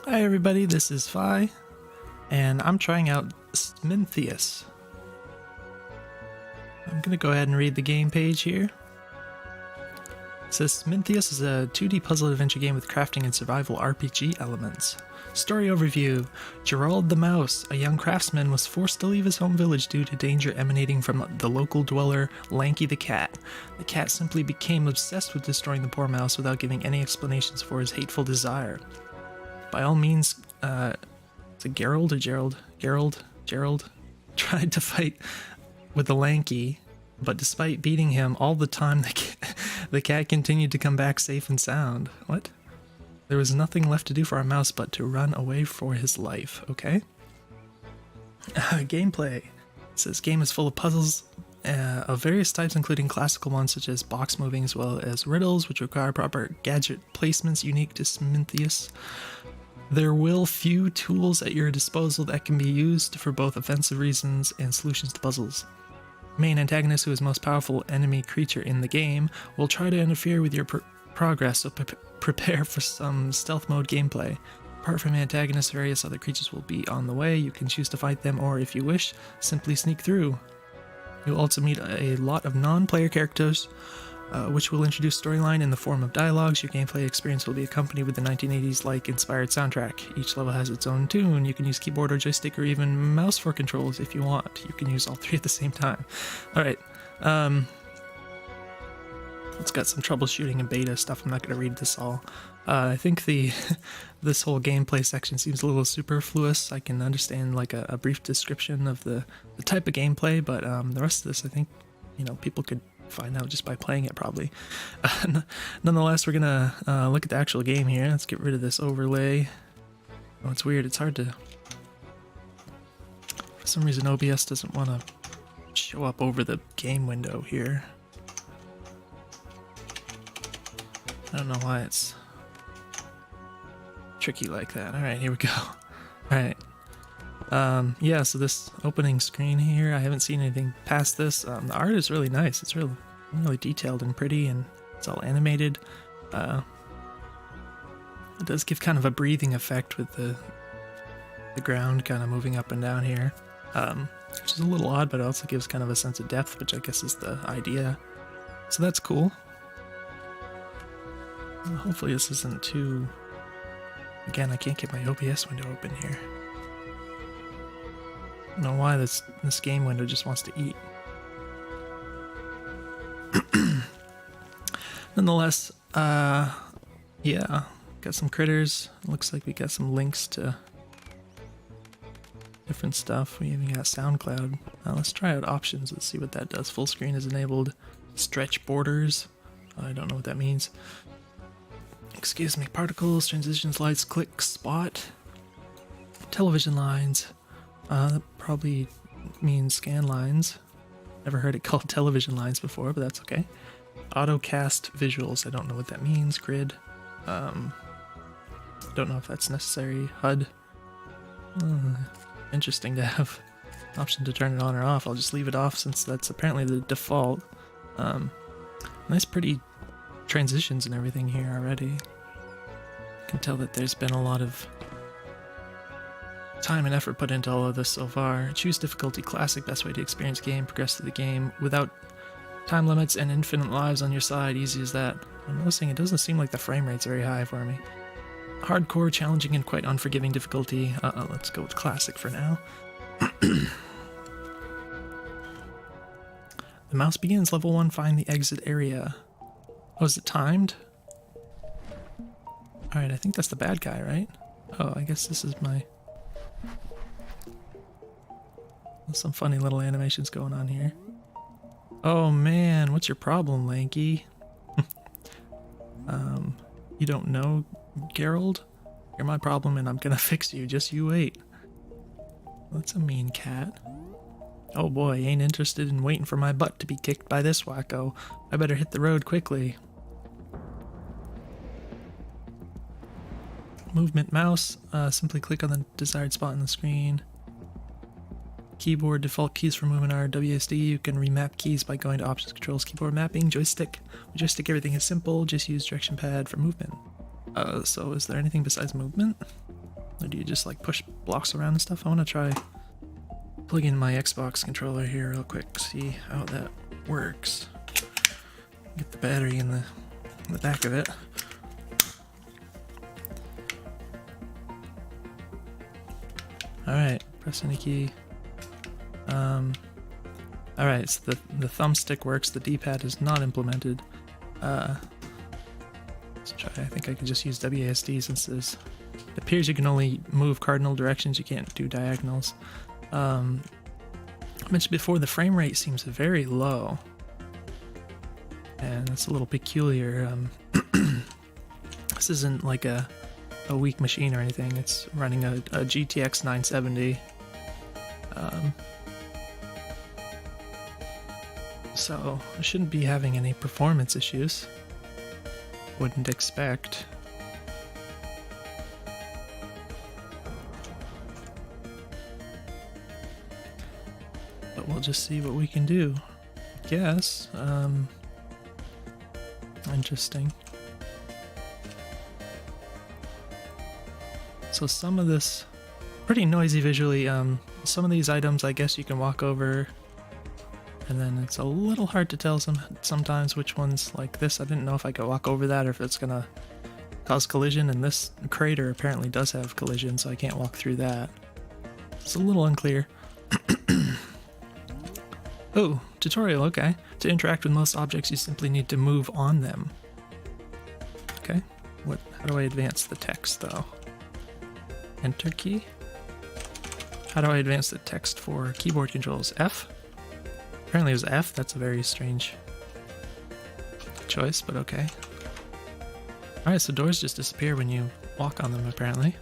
Hi everybody, this is Phi, and I'm trying out Smintheus. I'm gonna go ahead and read the game page here. It says Smintheus is a 2D puzzle adventure game with crafting and survival RPG elements. Story overview. Gerald the Mouse, a young craftsman, was forced to leave his home village due to danger emanating from the local dweller, Lanky the Cat. The cat simply became obsessed with destroying the poor mouse without giving any explanations for his hateful desire. By all means, is it Gerald or Gerald? Gerald tried to fight with the Lanky, but despite beating him all the time, the cat continued to come back safe and sound. What? There was nothing left to do for our mouse but to run away for his life, okay? Gameplay. It says game is full of puzzles of various types, including classical ones such as box moving, as well as riddles, which require proper gadget placements unique to Smintheus. There will few tools at your disposal that can be used for both offensive reasons and solutions to puzzles. Main antagonist, who is most powerful enemy creature in the game, will try to interfere with your progress, so prepare for some stealth mode gameplay. Apart from antagonists, various other creatures will be on the way. You can choose to fight them, or if you wish, simply sneak through. You'll also meet a lot of non-player characters, which will introduce storyline in the form of dialogues. Your gameplay experience will be accompanied with the 1980s-like inspired soundtrack. Each level has its own tune. You can use keyboard or joystick or even mouse for controls if you want. You can use all three at the same time. Alright, it's got some troubleshooting and beta stuff. I'm not going to read this all. I think this whole gameplay section seems a little superfluous. I can understand like a brief description of the type of gameplay, but the rest of this, I think, people could find out just by playing it probably. Nonetheless, we're gonna look at the actual game here. Let's get rid of this overlay. Oh, it's weird. It's hard to... For some reason, OBS doesn't want to show up over the game window here. I don't know why it's tricky like that. Alright, here we go. Alright. Yeah, so this opening screen here, I haven't seen anything past this. The art is really nice. It's really detailed and pretty, and it's all animated. It does give kind of a breathing effect with the ground kind of moving up and down here, which is a little odd, but it also gives kind of a sense of depth, which I guess is the idea. So that's cool. Well, hopefully this isn't too... Again, I can't get my OBS window open here. I don't know why this game window just wants to eat. Nonetheless, yeah, got some critters. Looks like we got some links to different stuff. We even got SoundCloud. Let's try out options. Let's see what that does. Full screen is enabled. Stretch borders. I don't know what that means. Excuse me. Particles, transitions, lights, click, spot. Television lines. That probably means scan lines. Never heard it called television lines before, but that's okay. Autocast visuals. I don't know what that means. Grid. Don't know if that's necessary. HUD. Interesting to have option to turn it on or off. I'll just leave it off since that's apparently the default. Nice pretty transitions and everything here already. You can tell that there's been a lot of time and effort put into all of this so far. Choose difficulty classic, best way to experience game, progress through the game without time limits and infinite lives on your side. Easy as that. I'm noticing it doesn't seem like the frame rate's very high for me. Hardcore, challenging, and quite unforgiving difficulty. Let's go with classic for now. The mouse begins. Level 1, find the exit area. Oh, is it timed? Alright, I think that's the bad guy, right? Oh, I guess this is my... There's some funny little animations going on here. Oh man, what's your problem, Lanky? You don't know, Gerald? You're my problem and I'm gonna fix you, just you wait. That's a mean cat. Oh boy, ain't interested in waiting for my butt to be kicked by this wacko. I better hit the road quickly. Movement mouse, simply click on the desired spot on the screen. Keyboard default keys for movement are WSD. You can remap keys by going to options, controls, keyboard mapping, joystick. With joystick everything is simple, just use direction pad for movement. So is there anything besides movement? Or do you just like push blocks around and stuff? I want to try plug in my Xbox controller here real quick, see how that works. Get the battery in the back of it. Alright, press any key. Alright, so the thumbstick works, the D-pad is not implemented. Let's try, I think I can just use WASD since it appears you can only move cardinal directions, you can't do diagonals. I mentioned before, the frame rate seems very low. And it's a little peculiar. This isn't like a weak machine or anything, it's running a GTX 970. So I shouldn't be having any performance issues. Wouldn't expect. But we'll just see what we can do. I guess. Interesting. So some of this pretty noisy visually. Some of these items I guess you can walk over, and then it's a little hard to tell sometimes which ones, like this. I didn't know if I could walk over that or if it's gonna cause collision, and this crater apparently does have collision, so I can't walk through that. It's a little unclear. Oh, tutorial, okay. To interact with most objects, you simply need to move on them. Okay, how do I advance the text though? Enter key? How do I advance the text for keyboard controls? F? Apparently it was F, that's a very strange choice, but okay. Alright, so doors just disappear when you walk on them apparently.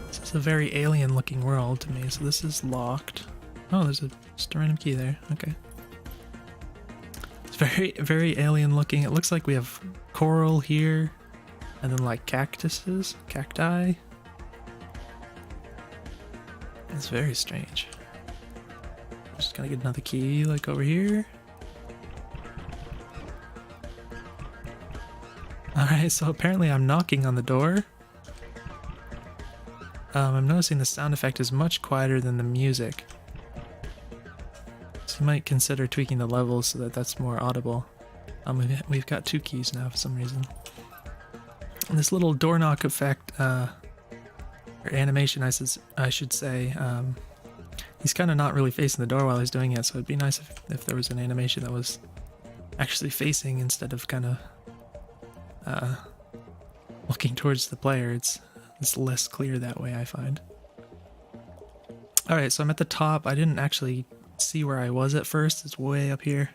This is a very alien looking world to me, so this is locked. Oh, there's just a random key there, okay. It's very, very alien looking. It looks like we have coral here, and then like cactuses, cacti. It's very strange. I'm just gonna get another key like over here. Alright, so apparently I'm knocking on the door. I'm noticing the sound effect is much quieter than the music. So you might consider tweaking the levels so that that's more audible. We've got 2 keys now for some reason. And this little door knock effect, or animation I should say, he's kind of not really facing the door while he's doing it, so it'd be nice if there was an animation that was actually facing instead of kind of looking towards the player. It's less clear that way, I find. Alright, so I'm at the top. I didn't actually see where I was at first. It's way up here.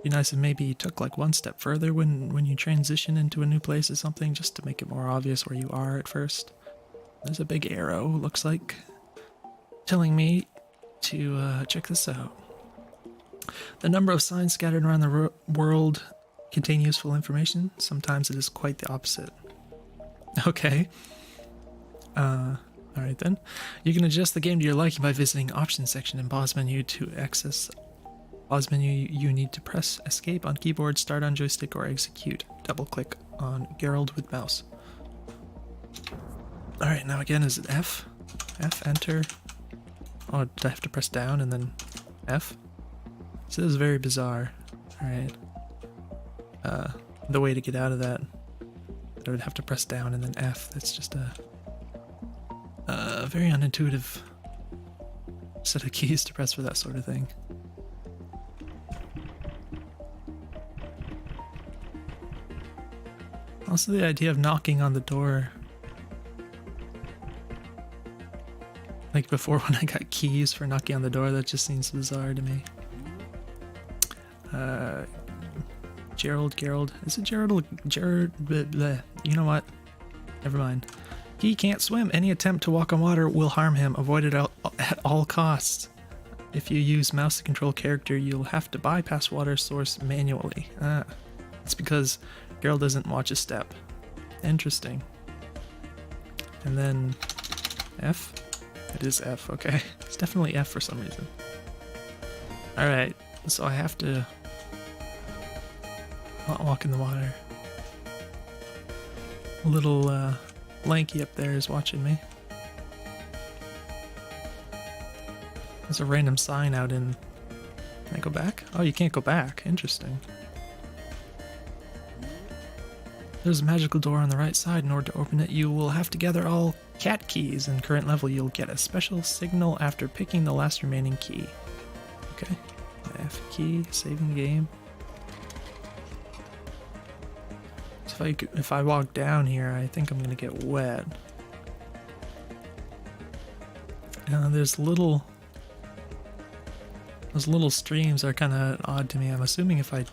Be nice if maybe you took like one step further when you transition into a new place or something, just to make it more obvious where you are at first. There's a big arrow, looks like, telling me to check this out. The number of signs scattered around the world contain useful information. Sometimes it is quite the opposite. Okay. Alright then. You can adjust the game to your liking by visiting Options section in pause menu. To access pause menu, you need to press Escape on keyboard, Start on joystick, or Execute. Double click on Geralt with mouse. Alright, now again, is it F? F, enter. Oh, did I have to press down and then F? So this is very bizarre. Alright. The way to get out of that, I would have to press down and then F. That's just a very unintuitive set of keys to press for that sort of thing. Also, the idea of knocking on the door, like before when I got keys for knocking on the door, that just seems bizarre to me. Gerald, is it Gerald? Jared, bleh. You know what? Never mind. He can't swim. Any attempt to walk on water will harm him. Avoid it at all costs. If you use mouse to control character, you'll have to bypass water source manually. It's because Geralt doesn't watch a step. Interesting. And then F? It is F, okay. It's definitely F for some reason. Alright, so I have to Not walk in the water. A little lanky up there is watching me. There's a random sign out in... Can I go back? Oh, you can't go back. Interesting. There's a magical door on the right side. In order to open it, you will have to gather all cat keys. In current level, you'll get a special signal after picking the last remaining key. Okay. F key, saving game. So if I walk down here, I think I'm gonna get wet. Those little streams are kind of odd to me. I'm assuming if I...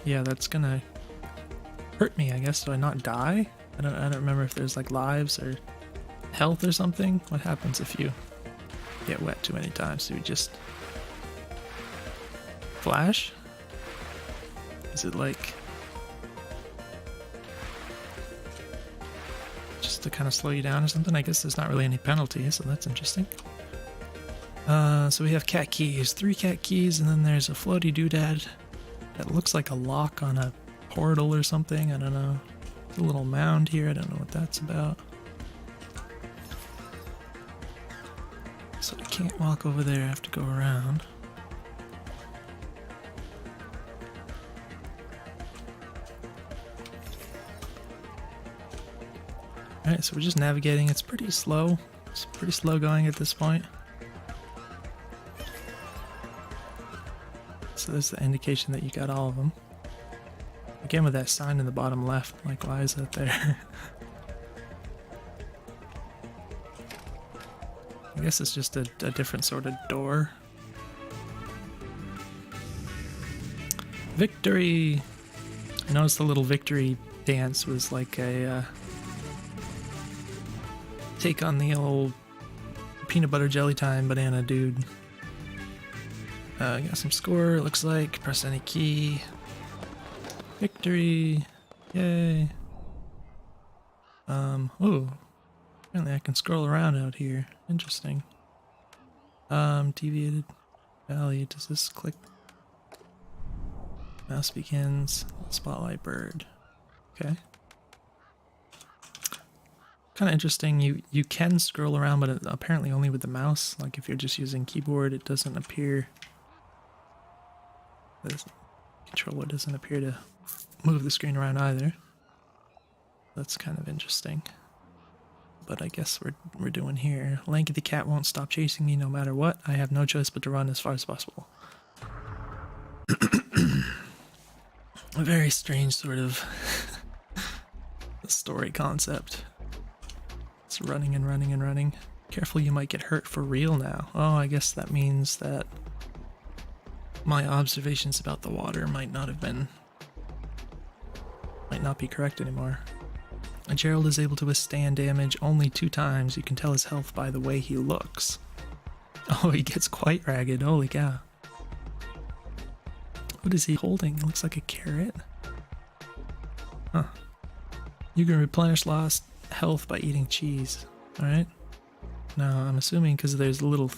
Yeah, that's gonna hurt me, I guess. Do I not die? I don't remember if there's like lives or health or something. What happens if you get wet too many times? Do you just flash? Is it like just to kind of slow you down or something? I guess there's not really any penalty, so that's interesting. So we have cat keys, 3 cat keys, and then there's a floaty doodad that looks like a lock on a portal or something. I don't know. There's a little mound here. I don't know what that's about. So I can't walk over there. I have to go around. Alright, so we're just navigating. It's pretty slow. It's pretty slow going at this point. So there's the indication that you got all of them. Again with that sign in the bottom left, like why is that there? I guess it's just a different sort of door. Victory! I noticed the little victory dance was like a take on the old peanut butter jelly time banana dude. Got some score, it looks like. Press any key. Victory! Yay! Ooh. Apparently I can scroll around out here. Interesting. Deviated value. Does this click? Mouse begins. Spotlight bird. Okay. Kind of interesting. You can scroll around, but apparently only with the mouse. Like if you're just using keyboard, it doesn't appear. The controller doesn't appear to move the screen around either. That's kind of interesting. But I guess we're doing here. Lanky the cat won't stop chasing me no matter what. I have no choice but to run as far as possible. A very strange sort of story concept. It's running and running and running. Careful, you might get hurt for real now. Oh, I guess that means that my observations about the water might not be correct anymore. Gerald is able to withstand damage only 2 times. You can tell his health by the way he looks. Oh, he gets quite ragged. Holy cow. What is he holding? It looks like a carrot. Huh. You can replenish lost health by eating cheese. Alright. Now, I'm assuming because there's a little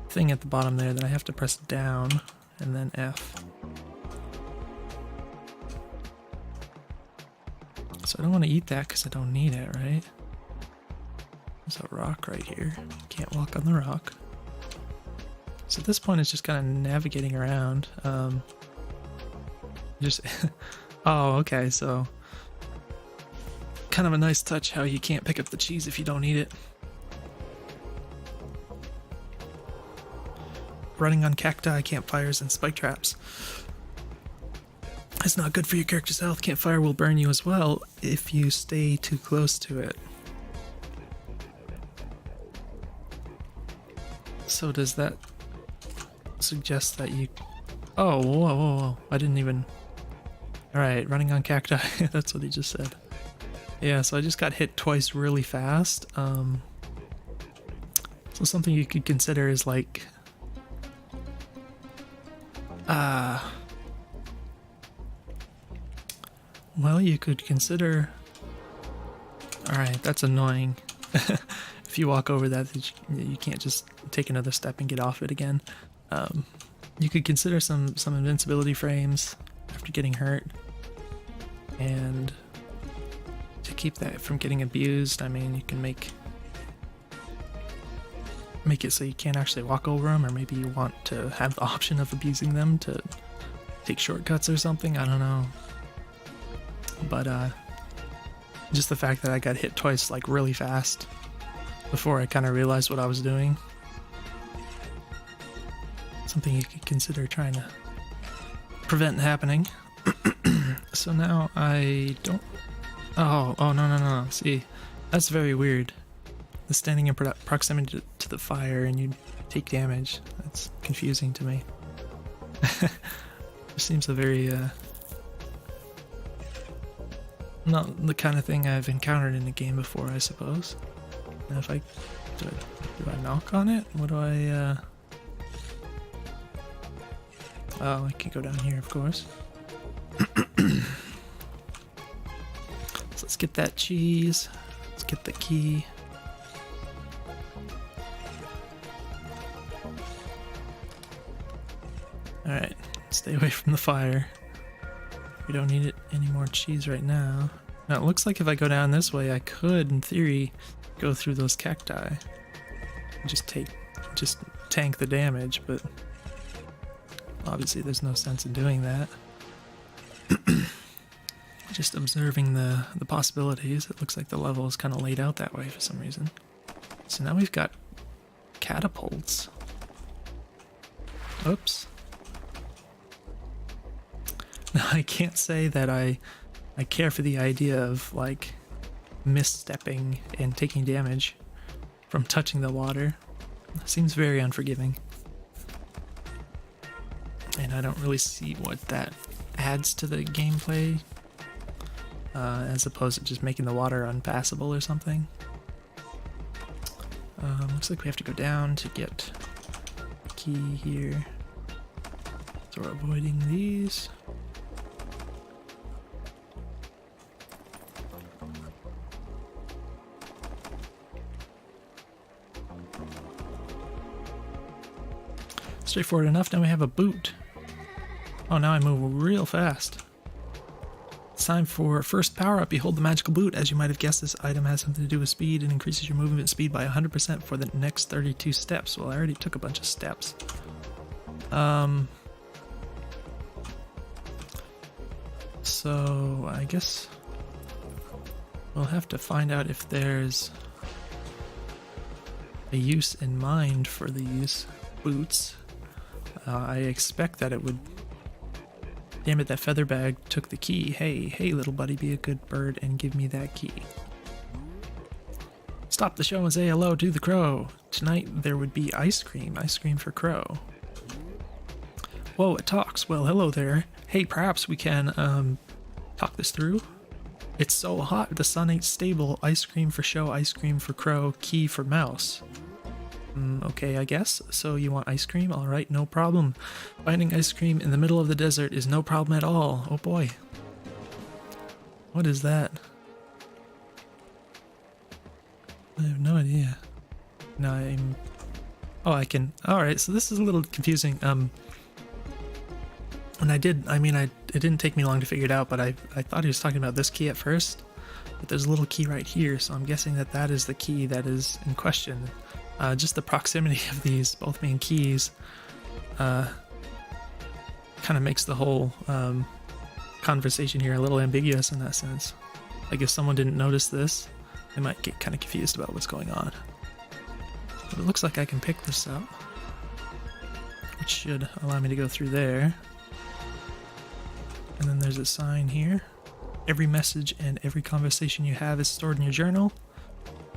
thing at the bottom there that I have to press down and then F. So I don't want to eat that because I don't need it, right? There's a rock right here. Can't walk on the rock. So at this point it's just kind of navigating around. Just oh, okay, so kind of a nice touch how you can't pick up the cheese if you don't eat it. Running on cacti, campfires, and spike traps. It's not good for your character's health. Campfire will burn you as well if you stay too close to it. So does that suggest that you... Oh, whoa. I didn't even... Alright, running on cacti. That's what he just said. Yeah, so I just got hit twice really fast. So something you could consider is like... well, you could consider... Alright, that's annoying. If you walk over that, you can't just take another step and get off it again. You could consider some invincibility frames. after getting hurt. And to keep that from getting abused, I mean, you can make it so you can't actually walk over them, or maybe you want to have the option of abusing them to take shortcuts or something, I don't know. But just the fact that I got hit twice like really fast before I kind of realized what I was doing, something you could consider trying to prevent happening. So now I don't... Oh, no. See, that's very weird. The standing in proximity to the fire and you take damage. That's confusing to me. It seems a very... not the kind of thing I've encountered in a game before, I suppose. Now if I... Do I knock on it? What do I... Oh, I can go down here, of course. So let's get that cheese. Let's get the key. Alright, stay away from the fire. We don't need any more cheese right now. Now it looks like if I go down this way, I could, in theory, go through those cacti. Just tank the damage, but obviously there's no sense in doing that. Just observing the possibilities. It looks like the level is kind of laid out that way for some reason. So now we've got catapults. Oops. Now I can't say that I care for the idea of like misstepping and taking damage from touching the water. It seems very unforgiving. And I don't really see what that adds to the gameplay, as opposed to just making the water unpassable or something. Looks like we have to go down to get the key here. So we're avoiding these. Straightforward enough. Now we have a boot. Oh, now I move real fast. It's time for first power up. Behold the magical boot. As you might have guessed, this item has something to do with speed and increases your movement speed by 100% for the next 32 steps. Well, I already took a bunch of steps. So I guess we'll have to find out if there's a use in mind for these boots. I expect that it would... Damn it, that feather bag took the key. Hey, little buddy, be a good bird and give me that key. Stop the show and say hello to the crow. Tonight there would be ice cream for Crow. Whoa, it talks. Well, hello there. Hey, perhaps we can, talk this through? It's so hot, the sun ain't stable. Ice cream for show, ice cream for Crow, key for mouse. Okay, I guess. So you want ice cream? Alright, no problem. Finding ice cream in the middle of the desert is no problem at all. Oh boy. What is that? I have no idea. No, I'm... Oh, I can... Alright, so this is a little confusing. And it didn't take me long to figure it out, but I thought he was talking about this key at first. But there's a little key right here, so I'm guessing that is the key that is in question. Just the proximity of these both being keys kind of makes the whole conversation here a little ambiguous in that sense. Like if someone didn't notice this, they might get kind of confused about what's going on. But it looks like I can pick this up, which should allow me to go through there. And then there's a sign here. Every message and every conversation you have is stored in your journal.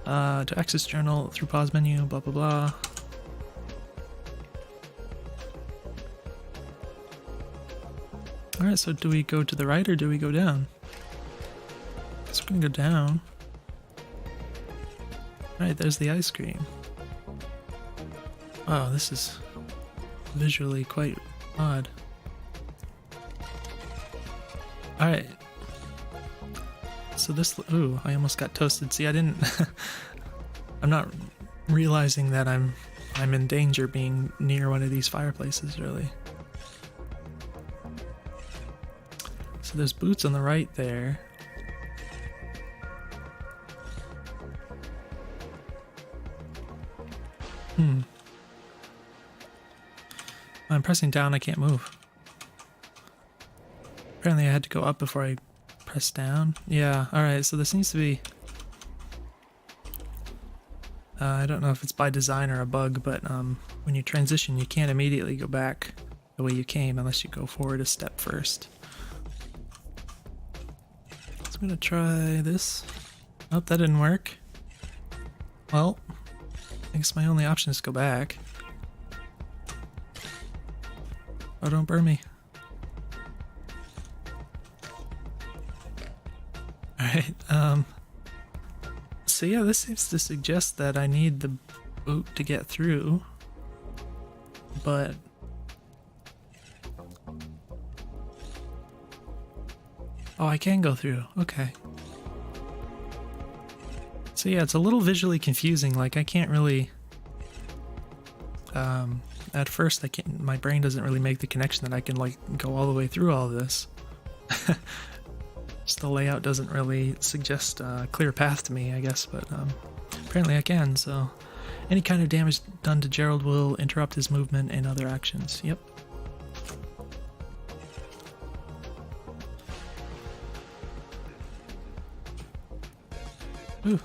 To access journal through pause menu, blah blah blah. Alright, so do we go to the right or do we go down? I guess we're gonna go down. Alright, there's the ice cream. Wow, this is visually quite odd. Alright. So this... Ooh, I almost got toasted. See, I didn't... I'm not realizing that I'm in danger being near one of these fireplaces, really. So there's boots on the right there. I'm pressing down, I can't move. Apparently I had to go up before I pressed down. Yeah, alright, so this needs to be... I don't know if it's by design or a bug, but when you transition you can't immediately go back the way you came unless you go forward a step first. So I'm gonna try this. Oh, that didn't work. Well, I guess my only option is to go back. Oh, don't burn me. Alright, so yeah, this seems to suggest that I need the boot to get through, but... Oh, I can go through, okay. So yeah, it's a little visually confusing, like I can't really... at first, my brain doesn't really make the connection that I can like go all the way through all of this. Just the layout doesn't really suggest a clear path to me, I guess, but apparently I can, so... Any kind of damage done to Gerald will interrupt his movement and other actions. Yep. Ooh.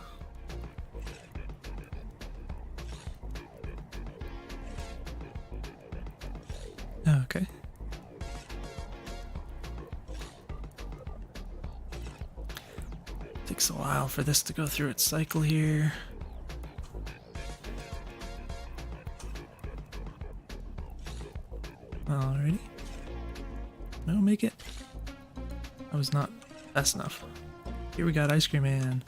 Okay. Takes a while for this to go through its cycle here. Alrighty. No, make it. That was not fast enough. Here we got Ice Cream Man.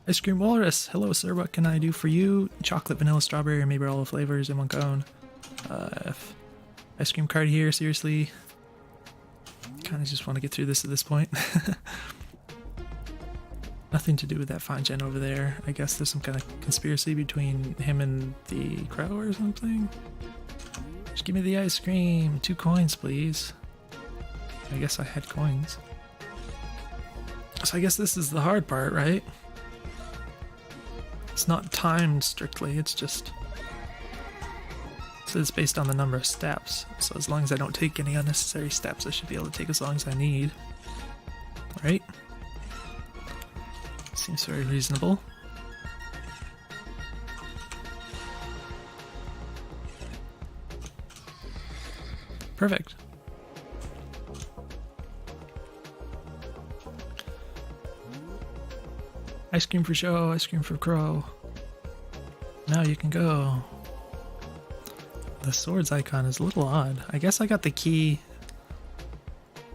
Ice Cream Walrus. Hello, sir. What can I do for you? Chocolate, vanilla, strawberry, or maybe all the flavors in one cone. Ice cream card here, seriously. Kind of just want to get through this at this point. Nothing to do with that fine gen over there. I guess there's some kind of conspiracy between him and the crow or something. Just give me the ice cream. 2 coins, please. I guess I had coins. So I guess this is the hard part, right? It's not timed strictly, it's just... So it's based on the number of steps. So as long as I don't take any unnecessary steps, I should be able to take as long as I need. Right? Seems very reasonable. Perfect. Ice cream for show, ice cream for crow. Now you can go. The swords icon is a little odd. I guess I got the key.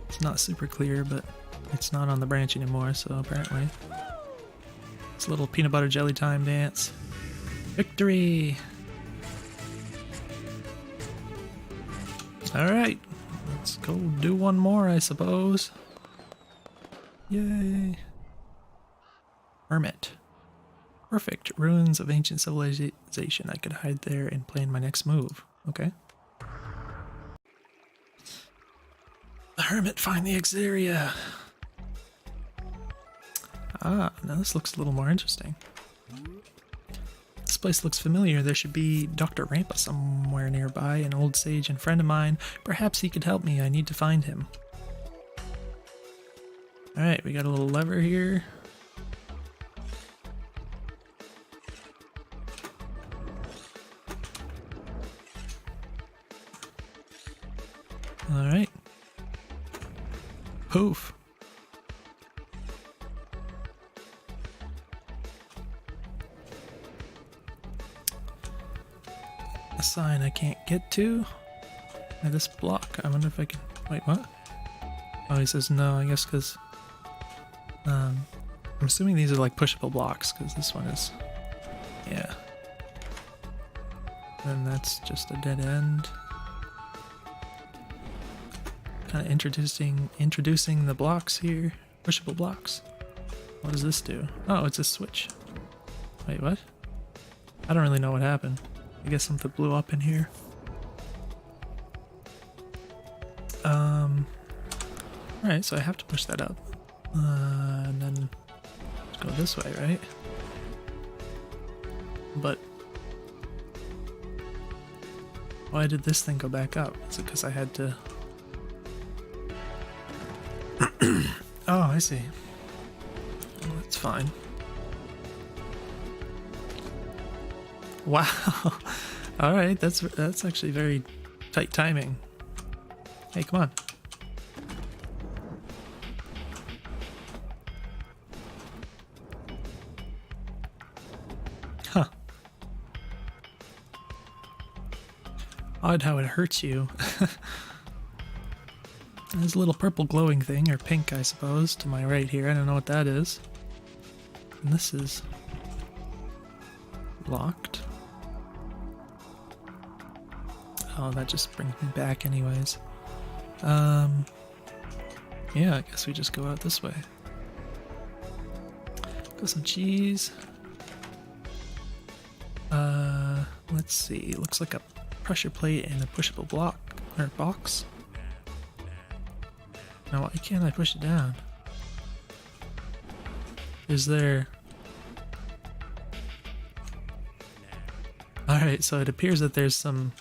It's not super clear, but it's not on the branch anymore, so apparently. It's a little peanut butter jelly time dance. Victory! Alright, let's go do one more, I suppose. Yay! Hermit. Perfect. Ruins of ancient civilization. I could hide there and plan my next move. Okay. The Hermit, find the exit area. Ah, now this looks a little more interesting. This place looks familiar. There should be Dr. Rampa somewhere nearby, an old sage and friend of mine. Perhaps he could help me. I need to find him. Alright, we got a little lever here. Alright. Poof. A sign I can't get to. Now this block, I wonder if I can... Wait, what? Oh, he says no, I guess because... I'm assuming these are like pushable blocks, because this one is... Yeah. And that's just a dead end. Kind of introducing the blocks here. Pushable blocks. What does this do? Oh, it's a switch. Wait, what? I don't really know what happened. I guess something blew up in here. Alright, so I have to push that up. And then go this way, right? But why did this thing go back up? Is it because I had to... Oh, I see. Well, that's fine. Wow. Alright, that's actually very tight timing. Hey, come on. Huh. Odd how it hurts you. There's a little purple glowing thing, or pink I suppose, to my right here. I don't know what that is. And this is locked. Oh, that just brings me back anyways. Yeah, I guess we just go out this way. Got some cheese. Let's see. Looks like a pressure plate and a pushable block or box. Now, why can't I push it down? Is there... Alright, so it appears that there's some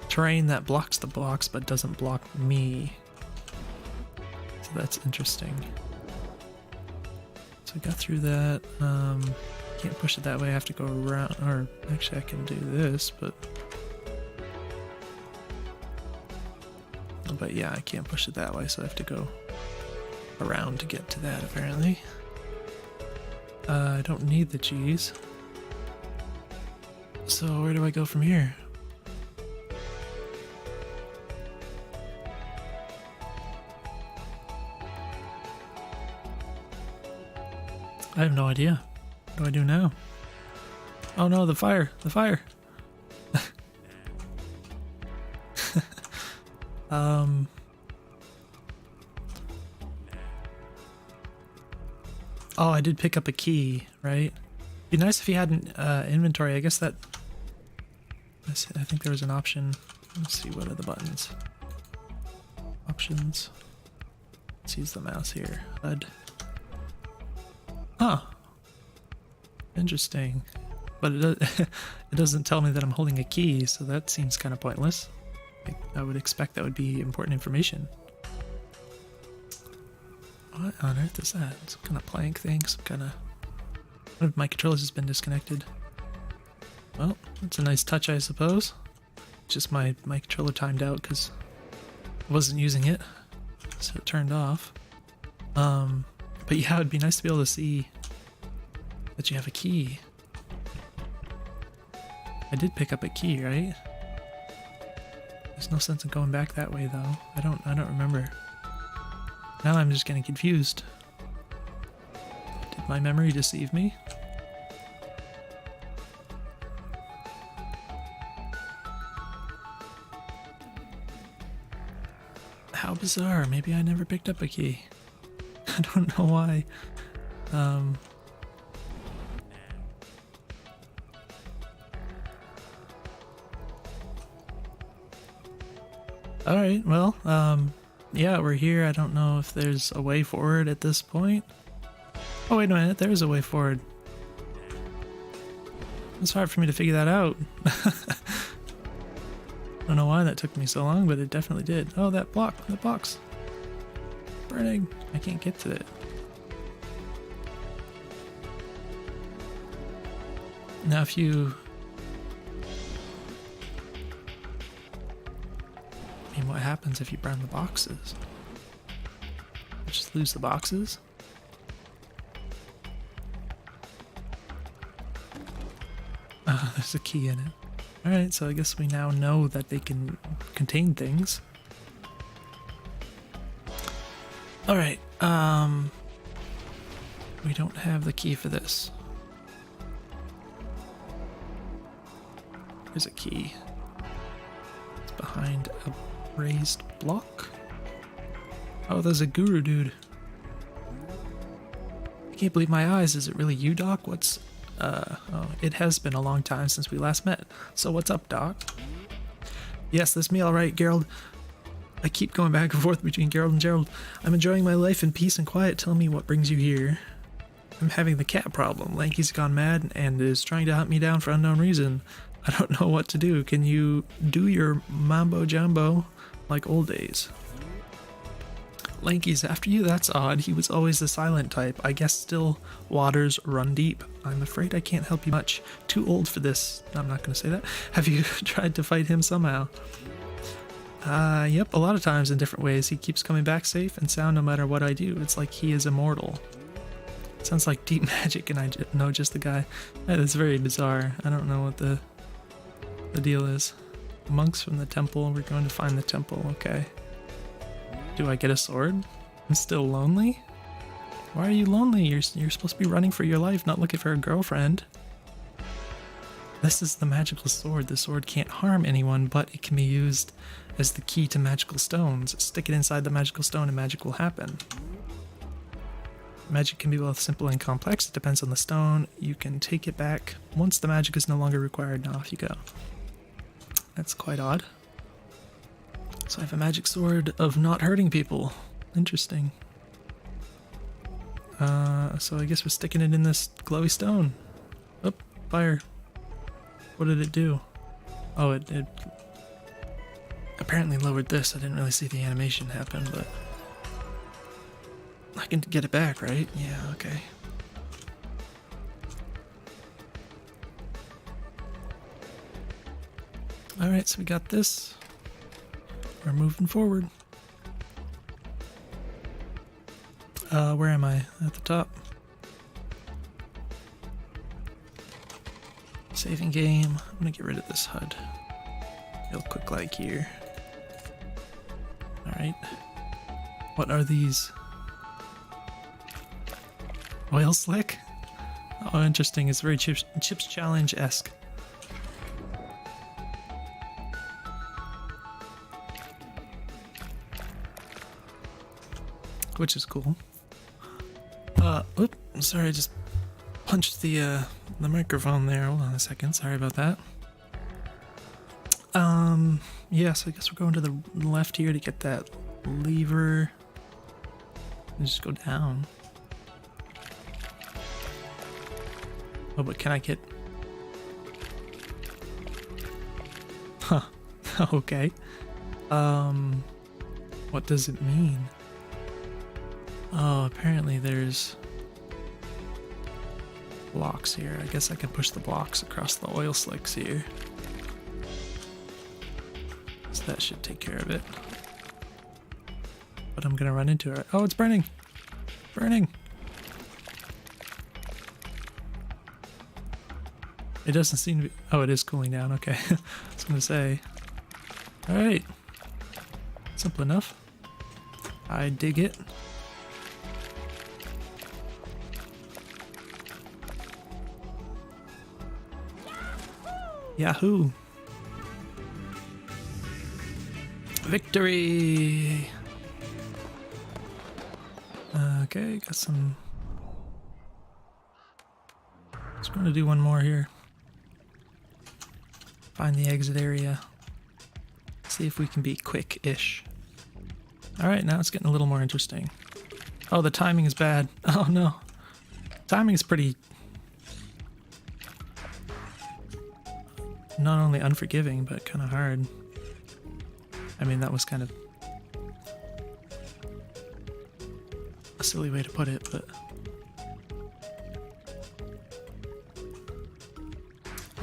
terrain that blocks the box but doesn't block me. So that's interesting. So I got through that. Can't push it that way, I have to go around, or actually I can do this, but yeah, I can't push it that way, so I have to go around to get to that apparently. I don't need the cheese. So where do I go from here? I have no idea. What do I do now? Oh no, the fire! The fire! Oh, I did pick up a key, right? Be nice if you had an inventory. I guess that... I think there was an option. Let's see, what are the buttons? Options. Let's use the mouse here. HUD. Huh. Interesting. But it doesn't tell me that I'm holding a key, so that seems kind of pointless. I would expect that would be important information. What on earth is that? Some kind of plank thing? Some kind of... One of my controllers has been disconnected. Well, that's a nice touch, I suppose. Just my controller timed out because I wasn't using it, so it turned off. But yeah, it'd be nice to be able to see that you have a key. I did pick up a key, right? There's no sense in going back that way, though. I don't remember. Now I'm just getting confused. Did my memory deceive me? How bizarre. Maybe I never picked up a key. I don't know why. Alright, well, yeah, we're here. I don't know if there's a way forward at this point. Oh, wait a minute, there is a way forward. It's hard for me to figure that out. I don't know why that took me so long, but it definitely did. Oh, that block, the box. Burning. I can't get to it. Now if you... I mean, what happens if you burn the boxes? You just lose the boxes? Oh, there's a key in it. Alright, so I guess we now know that they can contain things. Alright, we don't have the key for this. There's a key. It's behind a raised block. Oh, there's a guru dude. I can't believe my eyes. Is it really you, Doc? What's... oh, it has been a long time since we last met. So what's up, Doc? Yes, that's me, alright, Gerald. I keep going back and forth between Geralt and Gerald. I'm enjoying my life in peace and quiet. Tell me what brings you here. I'm having the cat problem. Lanky's gone mad and is trying to hunt me down for unknown reason. I don't know what to do. Can you do your mambo jumbo like old days? Lanky's after you? That's odd. He was always the silent type. I guess still waters run deep. I'm afraid I can't help you much. Too old for this. I'm not going to say that. Have you tried to fight him somehow? Yep, a lot of times in different ways. He keeps coming back safe and sound no matter what I do. It's like he is immortal. Sounds like deep magic and I know just the guy. That is very bizarre. I don't know what the deal is. Monks from the temple. We're going to find the temple. Okay. Do I get a sword? I'm still lonely? Why are you lonely? You're supposed to be running for your life, not looking for a girlfriend. This is the magical sword. The sword can't harm anyone, but it can be used as the key to magical stones. Stick it inside the magical stone and magic will happen. Magic can be both simple and complex. It depends on the stone. You can take it back once the magic is no longer required. Now off you go. That's quite odd. So I have a magic sword of not hurting people. Interesting. So I guess we're sticking it in this glowy stone. Oh, fire. What did it do? Oh, it apparently lowered this. I didn't really see the animation happen, but I can get it back, right? Yeah, okay. Alright, so we got this. We're moving forward. Where am I? At the top. Saving game. I'm gonna get rid of this HUD. Real quick like here. Alright. What are these? Oil slick? Oh, interesting. It's very Chips Challenge-esque. Which is cool. Sorry, I just punched the microphone there. Hold on a second. Sorry about that. Yeah, so I guess we're going to the left here to get that lever. And just go down. Oh, but can I get... Huh. Okay. What does it mean? Oh, apparently there's blocks here. I guess I can push the blocks across the oil slicks here. So that should take care of it. But I'm gonna run into it. Oh, it's burning! Burning! It doesn't seem to be... Oh, it is cooling down. Okay. I was gonna say. Alright. Simple enough. I dig it. Yahoo! Victory! Okay, got some... Just going to do one more here. Find the exit area. See if we can be quick-ish. Alright, now it's getting a little more interesting. Oh, the timing is bad. Oh no. Timing is pretty... not only unforgiving, but kind of hard. I mean, that was kind of a silly way to put it, but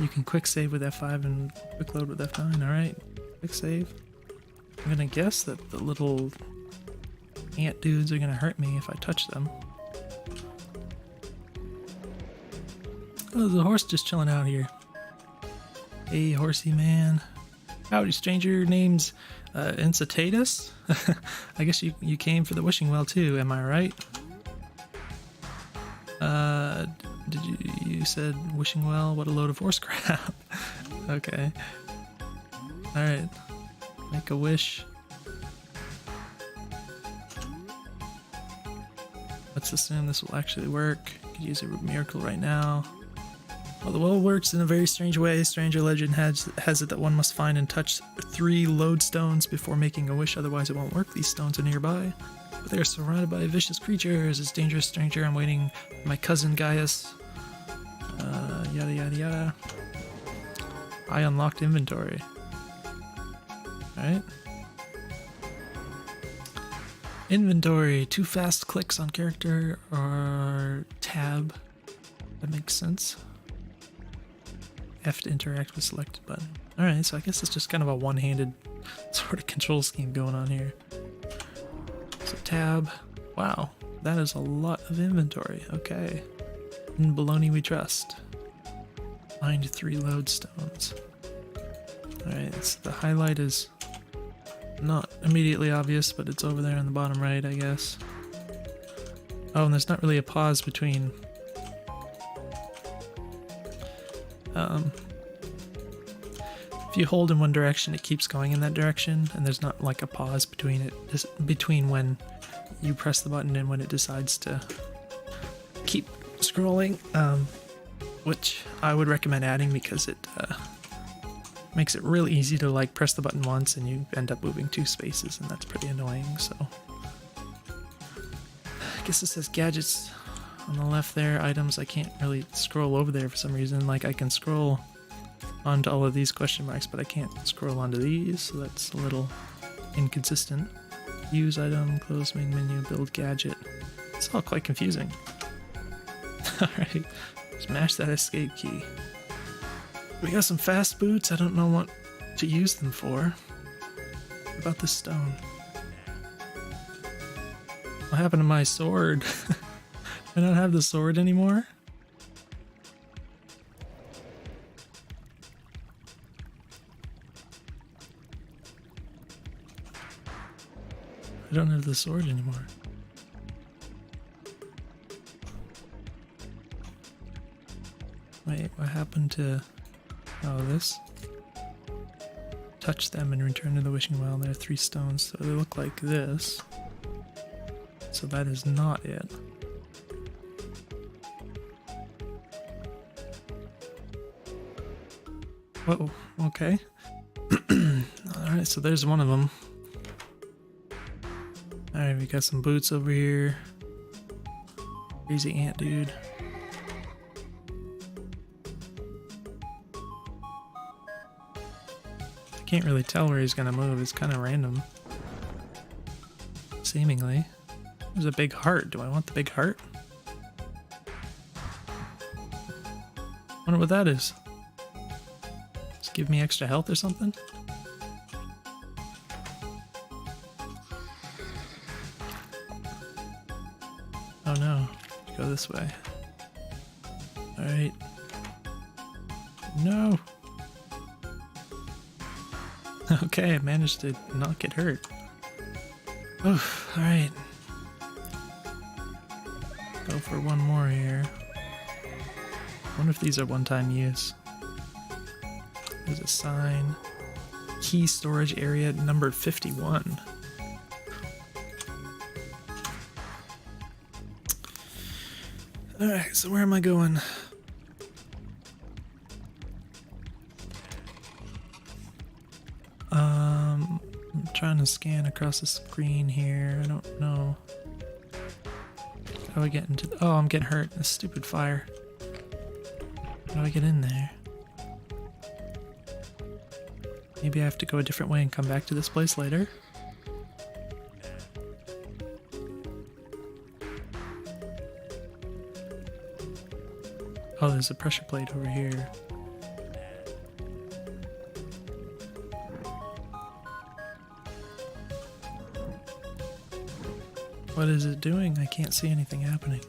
you can quick save with F5 and quick load with F9. Alright, quick save. I'm gonna guess that the little ant dudes are gonna hurt me if I touch them. Oh, there's a horse just chilling out here. Hey, horsey man. Howdy, stranger. Name's Incitatus. I guess you came for the wishing well too, am I right? You said wishing well? What a load of horse crap. Okay. Alright. Make a wish. Let's assume this will actually work. Could use a miracle right now. Well, the well works in a very strange way. Stranger legend has it that one must find and touch 3 lodestones before making a wish, otherwise it won't work. These stones are nearby, but they are surrounded by vicious creatures. It's dangerous, stranger. I'm waiting for my cousin Gaius. Yada yada yada. I unlocked inventory. Alright. Inventory. 2 fast clicks on character or tab. That makes sense. F to interact with selected button. Alright, so I guess it's just kind of a one-handed sort of control scheme going on here. So tab. Wow, that is a lot of inventory. Okay. In baloney we trust. Find 3 lodestones. Alright, so the highlight is not immediately obvious, but it's over there on the bottom right, I guess. Oh, and there's not really a pause between if you hold in one direction, it keeps going in that direction, and there's not like a pause between it, just between when you press the button and when it decides to keep scrolling, which I would recommend adding because it makes it really easy to like press the button once and you end up moving 2 spaces, and that's pretty annoying. So I guess it says gadgets on the left there, items. I can't really scroll over there for some reason. Like I can scroll onto all of these question marks, but I can't scroll onto these, so that's a little inconsistent. Use item, close main menu, build gadget. It's all quite confusing. Alright, smash that escape key. We got some fast boots. I don't know what to use them for. What about this stone? What happened to my sword? I don't have the sword anymore? I don't have the sword anymore. Wait, what happened to... Oh, this? Touch them and return to the wishing well. There are 3 stones, so they look like this. So that is not it. Whoa, okay. Alright, so there's one of them. Alright, we got some boots over here. Crazy ant dude. I can't really tell where he's gonna move, it's kind of random. Seemingly. There's a big heart. Do I want the big heart? Wonder what that is. Just give me extra health or something? Oh no, go this way. Alright. No! Okay, I managed to not get hurt. Oof, alright. Go for one more here. Wonder if these are one-time use. There's a sign. Key storage area number 51. Alright, so where am I going? I'm trying to scan across the screen here. I don't know. How do I get into... Oh, I'm getting hurt. This stupid fire. How do I get in there? Maybe I have to go a different way and come back to this place later? Oh, there's a pressure plate over here. What is it doing? I can't see anything happening.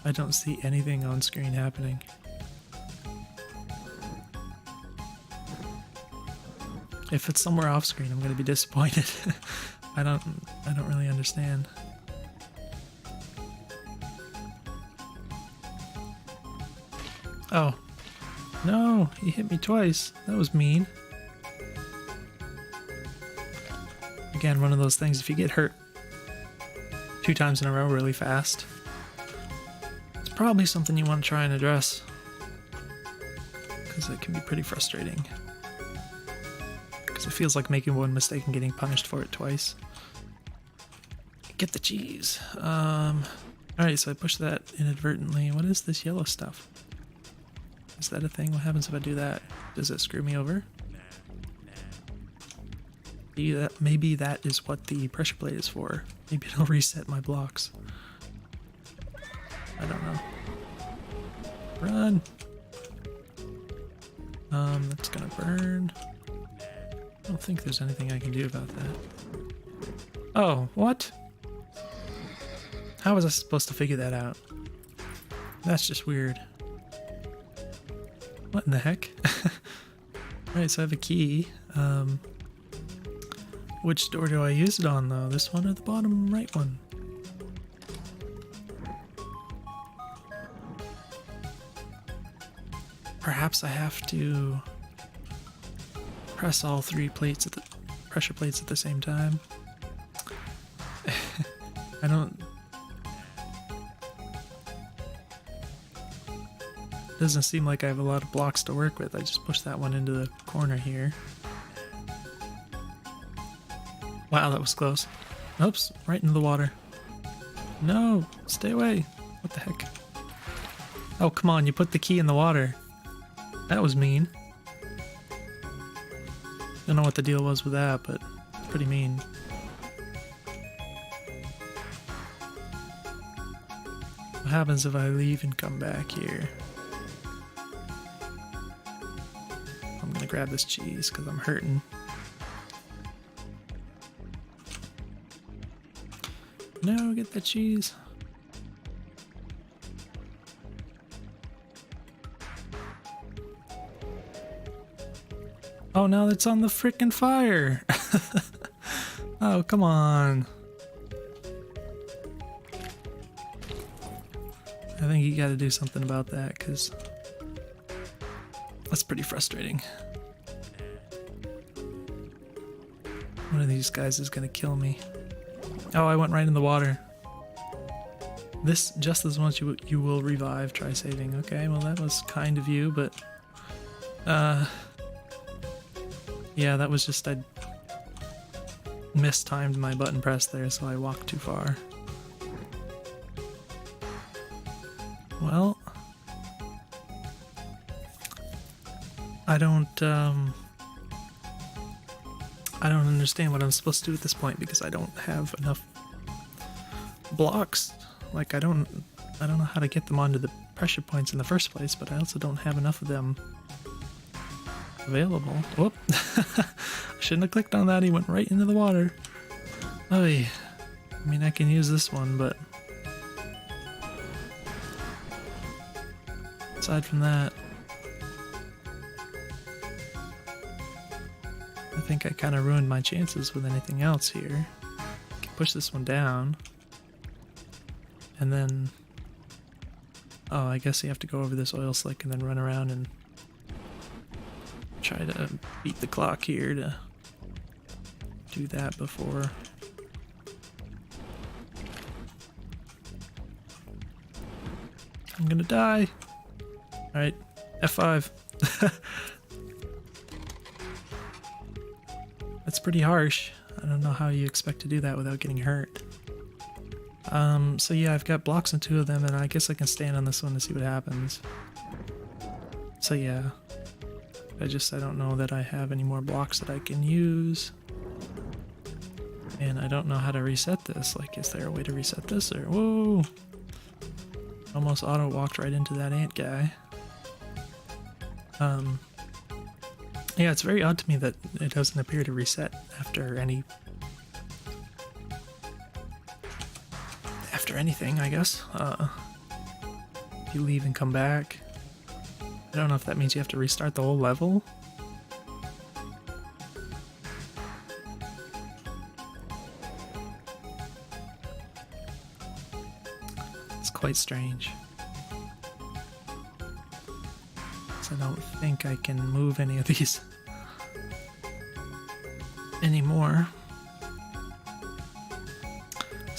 I don't see anything on screen happening. If it's somewhere off screen, I'm gonna be disappointed. I don't really understand. Oh. No, he hit me twice. That was mean. Again, one of those things, if you get hurt 2 times in a row really fast. It's probably something you want to try and address, because it can be pretty frustrating. Because it feels like making one mistake and getting punished for it twice. Get the cheese. Alright, so I pushed that inadvertently. What is this yellow stuff? Is that a thing? What happens if I do that? Does it screw me over? Maybe that is what the pressure plate is for. Maybe it'll reset my blocks. I don't know. Run! That's gonna burn. I don't think there's anything I can do about that. Oh, what? How was I supposed to figure that out? That's just weird. What in the heck? Alright, so I have a key. Which door do I use it on, though? This one or the bottom right one? Perhaps I have to press all 3 plates at the pressure plates at the same time. I don't... Doesn't seem like I have a lot of blocks to work with. I just pushed that one into the corner here. Wow, that was close. Oops, right into the water. No, stay away. What the heck? Oh, come on, you put the key in the water. That was mean. Don't know what the deal was with that, but it's pretty mean. What happens if I leave and come back here? I'm gonna grab this cheese because I'm hurting. No, get the cheese. Oh, now it's on the frickin' fire. Oh, come on. I think you gotta do something about that, because that's pretty frustrating. One of these guys is gonna kill me. Oh, I went right in the water. This, just as once you will revive, try saving. Okay, well that was kind of you, but... yeah, that was just... I mistimed my button press there, so I walked too far. Well... I don't understand what I'm supposed to do at this point because I don't have enough blocks. Like I don't know how to get them onto the pressure points in the first place, but I also don't have enough of them available. Whoop. I shouldn't have clicked on that. He went right into the water. Oy. I mean, I can use this one, but aside from that, I think I kind of ruined my chances with anything else here. I can push this one down. And then... oh, I guess you have to go over this oil slick and then run around and try to beat the clock here to do that before... I'm gonna die! Alright, F5. That's pretty harsh. I don't know how you expect to do that without getting hurt. So yeah, I've got blocks on 2 of them, and I guess I can stand on this one to see what happens. So yeah. I don't know that I have any more blocks that I can use. And I don't know how to reset this. Like, is there a way to reset this, or... whoa! Almost auto-walked right into that ant guy. Yeah, it's very odd to me that it doesn't appear to reset after anything, I guess. If you leave and come back. I don't know if that means you have to restart the whole level. It's quite strange. I don't think I can move any of these anymore.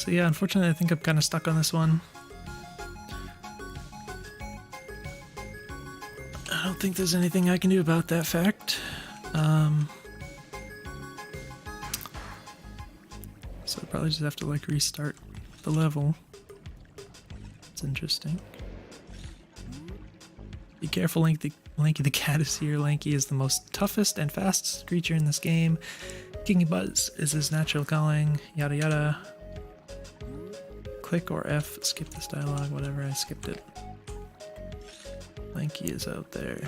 So yeah, unfortunately, I think I'm kind of stuck on this one. I don't think there's anything I can do about that fact. So I probably just have to like restart the level. It's interesting. Be careful, Lanky the cat is here. Lanky is the most toughest and fastest creature in this game. Kingy Buzz is his natural calling. Yada yada. Click or F, skip this dialogue, whatever, I skipped it. Lanky is out there.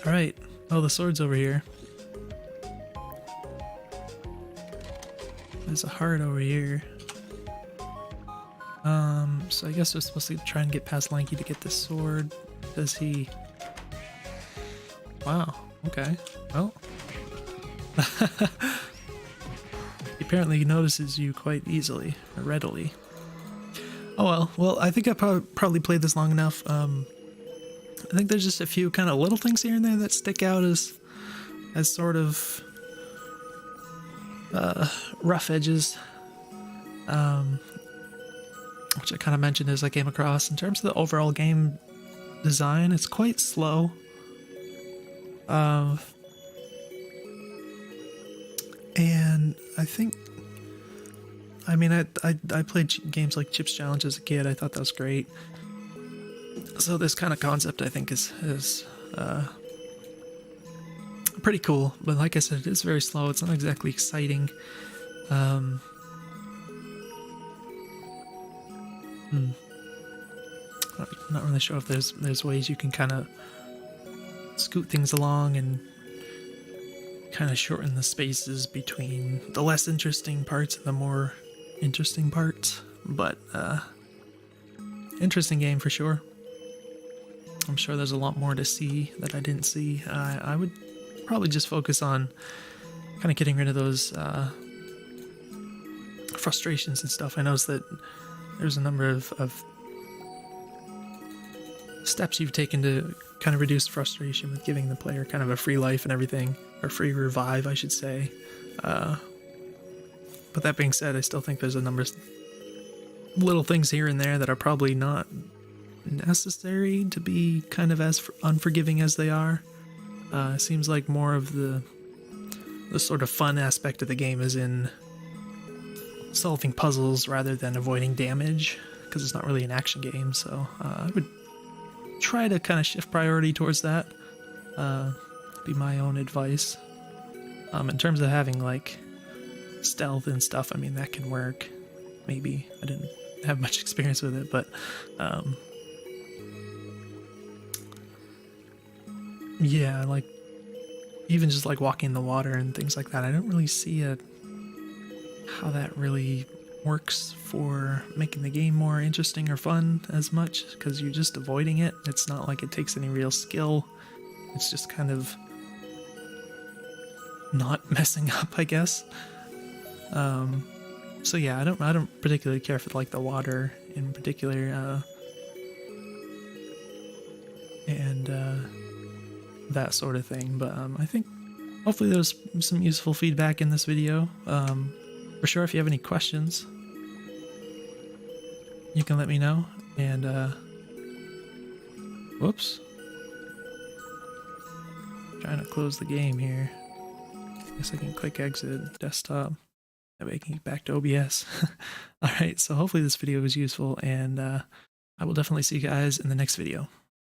Alright, oh, the sword's over here. There's a heart over here. So I guess we're supposed to try and get past Lanky to get this sword. Does he... Wow, okay, well... He apparently notices you quite easily, or readily. Oh well, I think I probably played this long enough. I think there's just a few kind of little things here and there that stick out as sort of rough edges, which I kind of mentioned as I came across. In terms of the overall game design, it's quite slow. And I think, I mean, I played games like Chips Challenge as a kid. I thought that was great. So this kind of concept, I think, is pretty cool. But like I said, it's very slow. It's not exactly exciting. Not really sure if there's ways you can kind of scoot things along and kind of shorten the spaces between the less interesting parts and the more interesting parts. But interesting game for sure. I'm sure there's a lot more to see that I didn't see. I would probably just focus on kind of getting rid of those frustrations and stuff. I noticed that there's a number of steps you've taken to kind of reduce frustration with giving the player kind of a free life and everything, or free revive, I should say. But that being said, I still think there's a number of little things here and there that are probably not necessary to be kind of as unforgiving as they are. It seems like more of the sort of fun aspect of the game is in solving puzzles rather than avoiding damage, because it's not really an action game. So I would try to kind of shift priority towards that. Be my own advice. In terms of having like stealth and stuff, I mean, that can work. Maybe. I didn't have much experience with it, but yeah, like even just like walking in the water and things like that, I don't really see how that really works for making the game more interesting or fun as much, because you're just avoiding it. It's not like it takes any real skill. It's just kind of not messing up, I guess. So yeah, I don't particularly care for like the water in particular, and that sort of thing. But I think hopefully there's some useful feedback in this video. For sure, if you have any questions, you can let me know. And whoops, trying to close the game here. Guess I can click exit desktop. That way I can get back to OBS. Alright, so hopefully this video was useful, and I will definitely see you guys in the next video.